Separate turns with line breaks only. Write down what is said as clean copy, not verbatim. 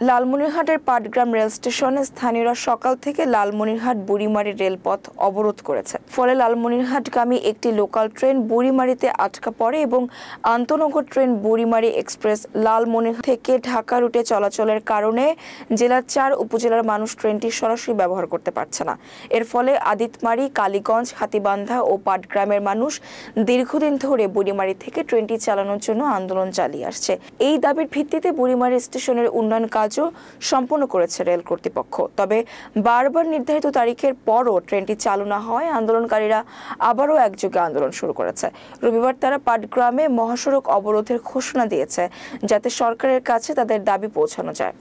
লালমনিরহাটের পাটগ্রাম রেল স্টেশনে স্থানীয়রা সকাল থেকে লালমনিরহাট বুড়িমারি রেলপথ অবরোধ করেছে। ফলে লালমনিরহাটগামী একটি লোকাল ট্রেন বুড়িমারিতে আটকা পড়ে এবং আন্তনগর ট্রেন বুড়িমারি এক্সপ্রেস লালমনিরহাট থেকে ঢাকা রুটে চলাচলের কারণে জেলার 4 উপজেলার মানুষ ট্রেনটি সরাসরি ব্যবহার করতে পারছে না। এর ফলে আদিতমারি, কালীগঞ্জ, হাতীবান্ধা ও পাটগ্রামের মানুষ দীর্ঘদিন ধরে বুড়িমারি থেকে ট্রেনটি চালানোর জন্য আন্দোলন চালিয়ে আসছে। এই দাবির ভিত্তিতে বুড়িমারি স্টেশনের উন্নয়ন কাজও সম্পন্ন করেছে রেল কর্তৃপক্ষ। তবে বারবার নির্ধারিত তারিখের পরও ট্রেনটি চালু না হওয়ায় আন্দোলনকারীরা আবারও একযোগে আন্দোলন শুরু করেছে। রবিবার তারা পাটগ্রামে মহাসড়ক অবরোধের ঘোষণা দিয়েছে, যাতে সরকারের কাছে তাদের দাবি পৌঁছানো যায়।